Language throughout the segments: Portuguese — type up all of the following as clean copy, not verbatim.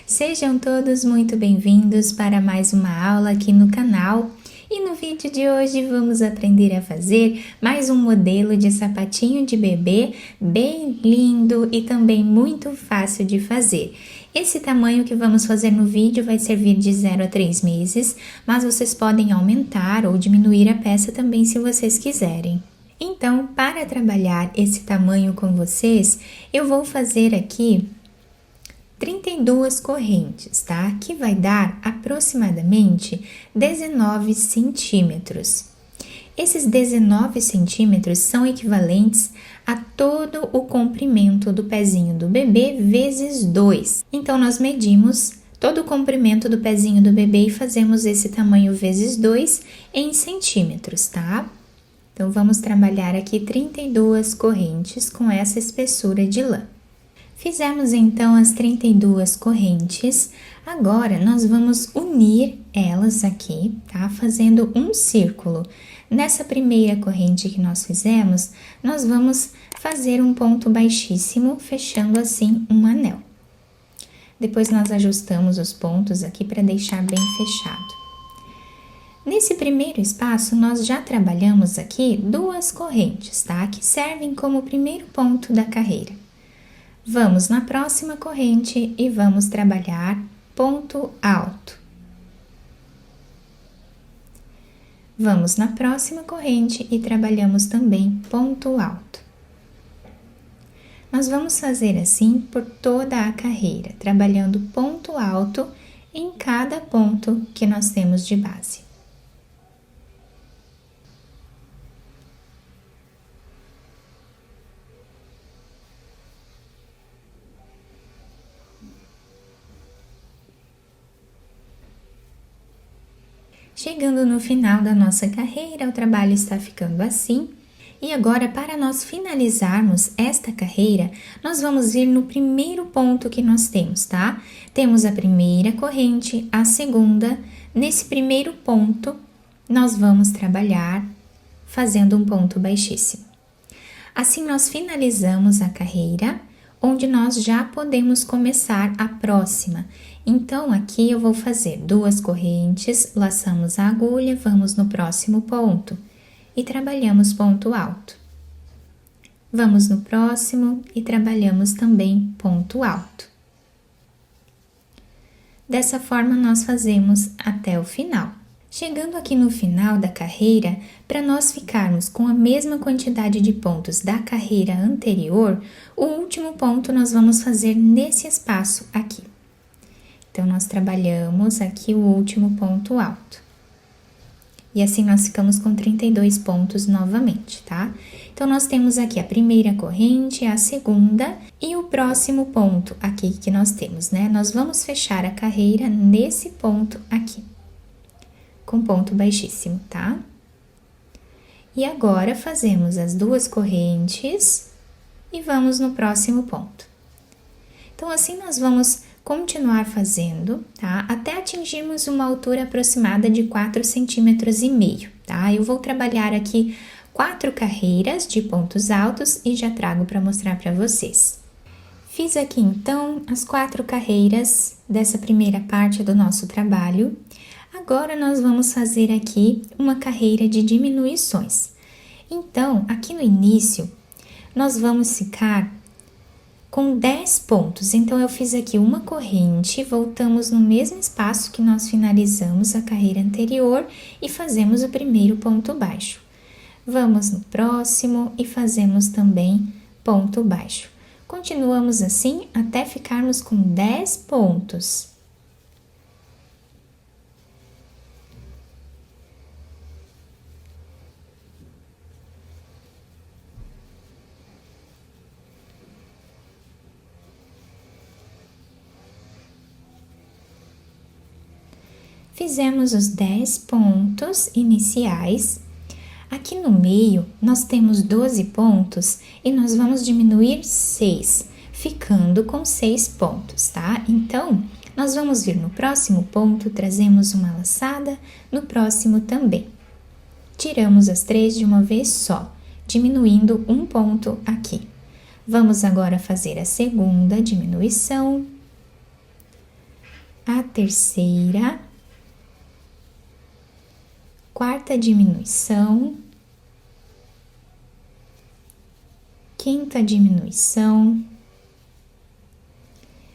Sejam todos muito bem-vindos para mais uma aula aqui no canal. E no vídeo de hoje vamos aprender a fazer mais um modelo de sapatinho de bebê bem lindo e também muito fácil de fazer. Esse tamanho que vamos fazer no vídeo vai servir de 0 a 3 meses, mas vocês podem aumentar ou diminuir a peça também se vocês quiserem. Então, para trabalhar esse tamanho com vocês, eu vou fazer aqui 32 correntes, tá? Que vai dar aproximadamente 19 centímetros. Esses 19 centímetros são equivalentes a todo o comprimento do pezinho do bebê vezes 2. Então, nós medimos todo o comprimento do pezinho do bebê e fazemos esse tamanho vezes 2 em centímetros, tá? Então, vamos trabalhar aqui 32 correntes com essa espessura de lã. Fizemos então as 32 correntes, agora nós vamos unir elas aqui, tá? Fazendo um círculo. Nessa primeira corrente que nós fizemos, nós vamos fazer um ponto baixíssimo, fechando assim um anel. Depois nós ajustamos os pontos aqui para deixar bem fechado. Nesse primeiro espaço, nós já trabalhamos aqui 2 correntes, tá? Que servem como primeiro ponto da carreira. Vamos na próxima corrente e vamos trabalhar ponto alto. Vamos na próxima corrente e trabalhamos também ponto alto. Nós vamos fazer assim por toda a carreira, trabalhando ponto alto em cada ponto que nós temos de base. Chegando no final da nossa carreira, o trabalho está ficando assim. E agora, para nós finalizarmos esta carreira, nós vamos vir no primeiro ponto que nós temos, tá? Temos a primeira corrente, a segunda. Nesse primeiro ponto, nós vamos trabalhar fazendo um ponto baixíssimo. Assim, nós finalizamos a carreira, onde nós já podemos começar a próxima. Então, aqui eu vou fazer 2 correntes, laçamos a agulha, vamos no próximo ponto e trabalhamos ponto alto. Vamos no próximo e trabalhamos também ponto alto. Dessa forma, nós fazemos até o final. Chegando aqui no final da carreira, para nós ficarmos com a mesma quantidade de pontos da carreira anterior, o último ponto nós vamos fazer nesse espaço aqui. Então, nós trabalhamos aqui o último ponto alto. E assim, nós ficamos com 32 pontos novamente, tá? Então, nós temos aqui a primeira corrente, a segunda e o próximo ponto aqui que nós temos, né? Nós vamos fechar a carreira nesse ponto aqui, com ponto baixíssimo, tá? E agora, fazemos as 2 correntes e vamos no próximo ponto. Então, assim, nós vamos continuar fazendo, tá? Até atingirmos uma altura aproximada de 4,5 centímetros, tá? Eu vou trabalhar aqui 4 carreiras de pontos altos e já trago para mostrar para vocês. Fiz aqui, então, as 4 carreiras dessa primeira parte do nosso trabalho. Agora, nós vamos fazer aqui uma carreira de diminuições. Então, aqui no início, nós vamos ficar com 10 pontos. Então, eu fiz aqui uma corrente, voltamos no mesmo espaço que nós finalizamos a carreira anterior e fazemos o primeiro ponto baixo. Vamos no próximo e fazemos também ponto baixo. Continuamos assim até ficarmos com 10 pontos. Fizemos os 10 pontos iniciais. Aqui no meio, nós temos 12 pontos e nós vamos diminuir 6, ficando com 6 pontos, tá? Então, nós vamos vir no próximo ponto, trazemos uma laçada, no próximo também. Tiramos as 3 de uma vez só, diminuindo um ponto aqui. Vamos agora fazer a segunda diminuição. a terceira, quarta diminuição, quinta diminuição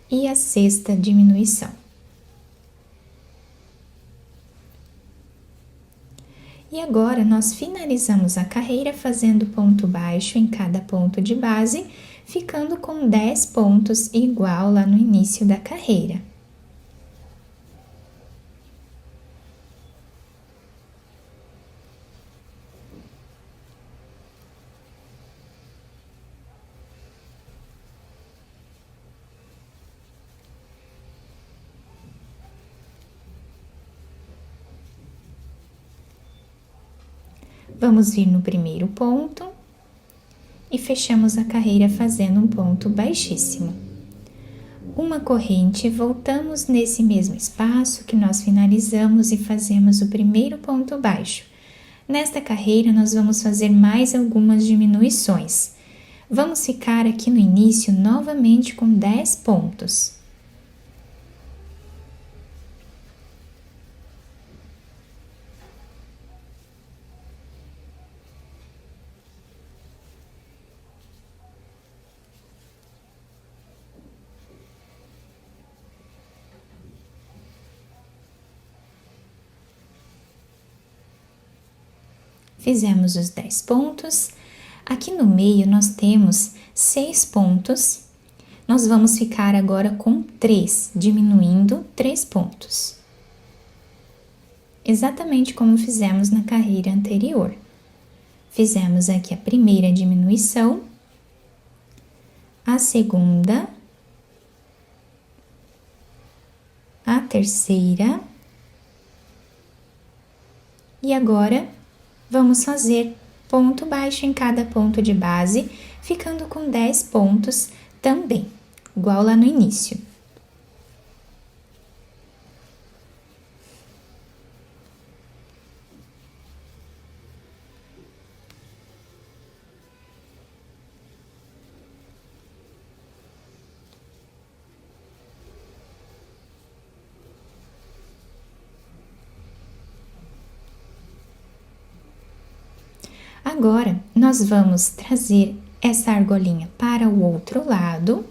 e a sexta diminuição. E agora, nós finalizamos a carreira fazendo ponto baixo em cada ponto de base, ficando com 10 pontos igual lá no início da carreira. Vamos vir no primeiro ponto e fechamos a carreira fazendo um ponto baixíssimo. Uma corrente, voltamos nesse mesmo espaço que nós finalizamos e fazemos o primeiro ponto baixo. Nesta carreira, nós vamos fazer mais algumas diminuições. Vamos ficar aqui no início novamente com 10 pontos. Fizemos os 10 pontos. Aqui no meio nós temos 6 pontos. Nós vamos ficar agora com 3, diminuindo 3 pontos. Exatamente como fizemos na carreira anterior. Fizemos aqui a primeira diminuição, a segunda, a terceira e agora vamos fazer ponto baixo em cada ponto de base, ficando com 10 pontos também, igual lá no início. Agora, nós vamos trazer essa argolinha para o outro lado.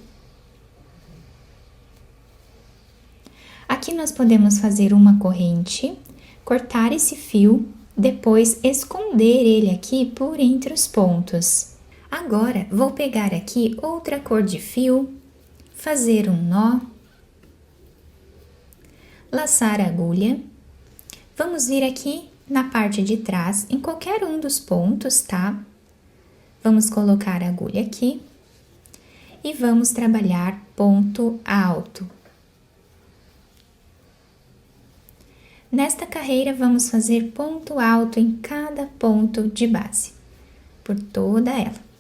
Aqui nós podemos fazer uma corrente, cortar esse fio, depois esconder ele aqui por entre os pontos. Agora, vou pegar aqui outra cor de fio, fazer um nó, laçar a agulha. Vamos vir aqui na parte de trás, em qualquer um dos pontos, tá? Vamos colocar a agulha aqui e vamos trabalhar ponto alto. Nesta carreira, vamos fazer ponto alto em cada ponto de base, por toda ela.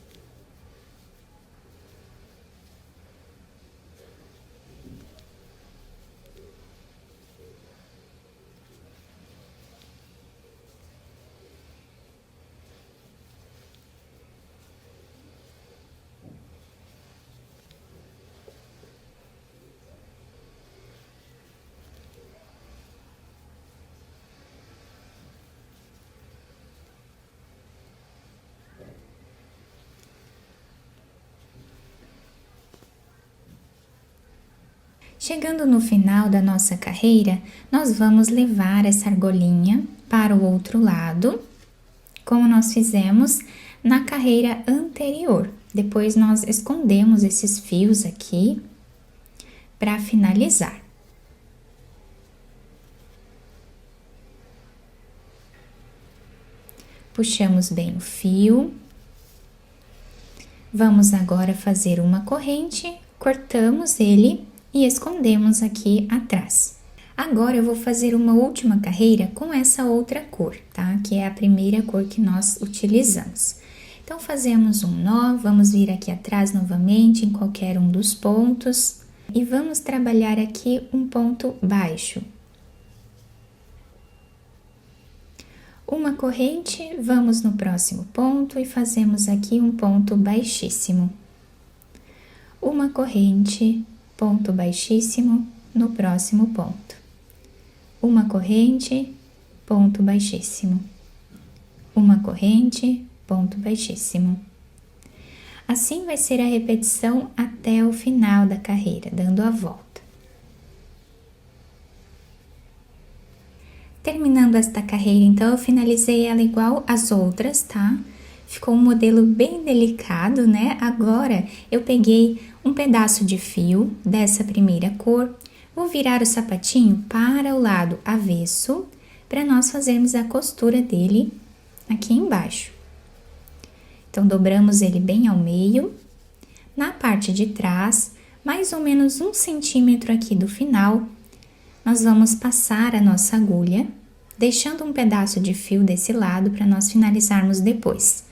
Chegando no final da nossa carreira, nós vamos levar essa argolinha para o outro lado, como nós fizemos na carreira anterior. Depois nós escondemos esses fios aqui para finalizar. Puxamos bem o fio. Vamos agora fazer uma corrente, cortamos ele e escondemos aqui atrás. Agora eu vou fazer uma última carreira com essa outra cor, tá? Que é a primeira cor que nós utilizamos. Então, fazemos um nó, vamos vir aqui atrás novamente em qualquer um dos pontos e vamos trabalhar aqui um ponto baixo. Uma corrente, vamos no próximo ponto e fazemos aqui um ponto baixíssimo. Uma corrente, ponto baixíssimo no próximo ponto. Uma corrente, ponto baixíssimo. Uma corrente, ponto baixíssimo. Assim vai ser a repetição até o final da carreira, dando a volta. Terminando esta carreira, então, eu finalizei ela igual às outras, tá? Ficou um modelo bem delicado, né? Agora, eu peguei um pedaço de fio dessa primeira cor, vou virar o sapatinho para o lado avesso, para nós fazermos a costura dele aqui embaixo. Então, dobramos ele bem ao meio. Na parte de trás, mais ou menos 1 centímetro aqui do final, nós vamos passar a nossa agulha, deixando um pedaço de fio desse lado para nós finalizarmos depois.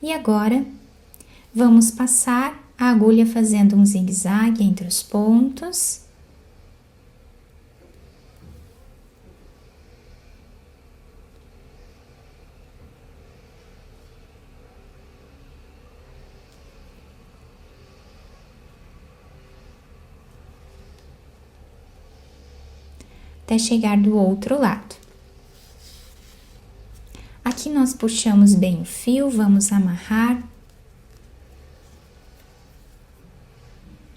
E agora, vamos passar a agulha fazendo um zigue-zague entre os pontos. Até chegar do outro lado. Aqui nós puxamos bem o fio, vamos amarrar,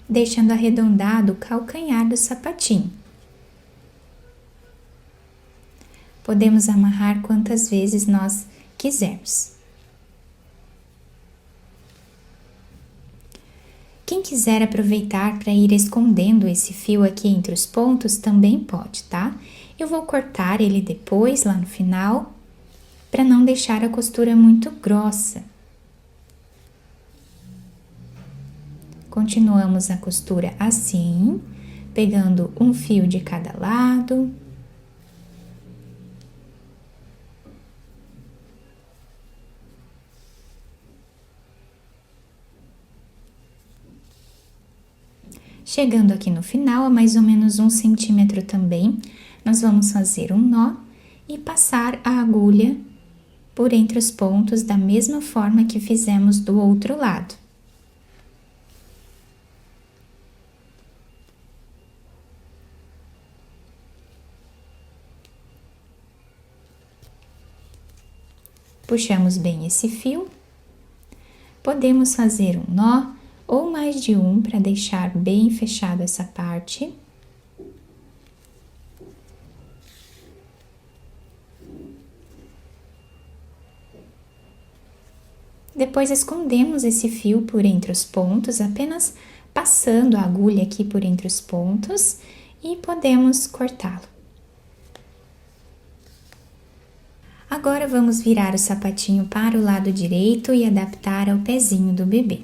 deixando arredondado o calcanhar do sapatinho. Podemos amarrar quantas vezes nós quisermos. Quem quiser aproveitar para ir escondendo esse fio aqui entre os pontos, também pode, tá? Eu vou cortar ele depois, lá no final, para não deixar a costura muito grossa. Continuamos a costura assim, pegando um fio de cada lado. Chegando aqui no final, a mais ou menos 1 centímetro também, nós vamos fazer um nó e passar a agulha por entre os pontos da mesma forma que fizemos do outro lado. Puxamos bem esse fio, podemos fazer um nó ou mais de um para deixar bem fechado essa parte. Depois escondemos esse fio por entre os pontos, apenas passando a agulha aqui por entre os pontos e podemos cortá-lo. Agora vamos virar o sapatinho para o lado direito e adaptar ao pezinho do bebê.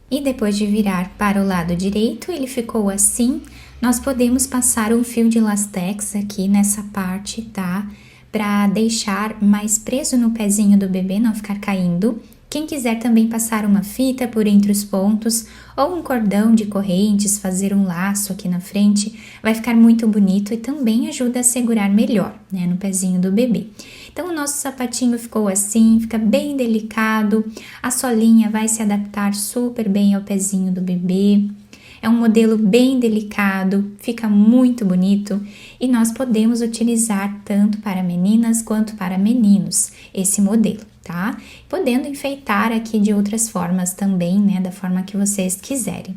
E depois de virar para o lado direito, ele ficou assim, nós podemos passar um fio de lastex aqui nessa parte, tá? Para deixar mais preso no pezinho do bebê, não ficar caindo. Quem quiser também passar uma fita por entre os pontos ou um cordão de correntes, fazer um laço aqui na frente, vai ficar muito bonito e também ajuda a segurar melhor, né, no pezinho do bebê. Então, o nosso sapatinho ficou assim, fica bem delicado, a solinha vai se adaptar super bem ao pezinho do bebê. É um modelo bem delicado, fica muito bonito e nós podemos utilizar tanto para meninas quanto para meninos esse modelo, tá? Podendo enfeitar aqui de outras formas também, né? Da forma que vocês quiserem.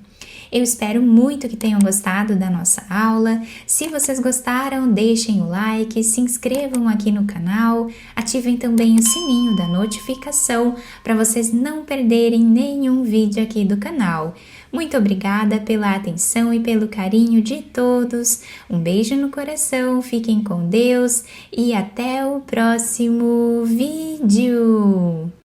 Eu espero muito que tenham gostado da nossa aula. Se vocês gostaram, deixem o like, se inscrevam aqui no canal, ativem também o sininho da notificação para vocês não perderem nenhum vídeo aqui do canal. Muito obrigada pela atenção e pelo carinho de todos. Um beijo no coração, fiquem com Deus e até o próximo vídeo!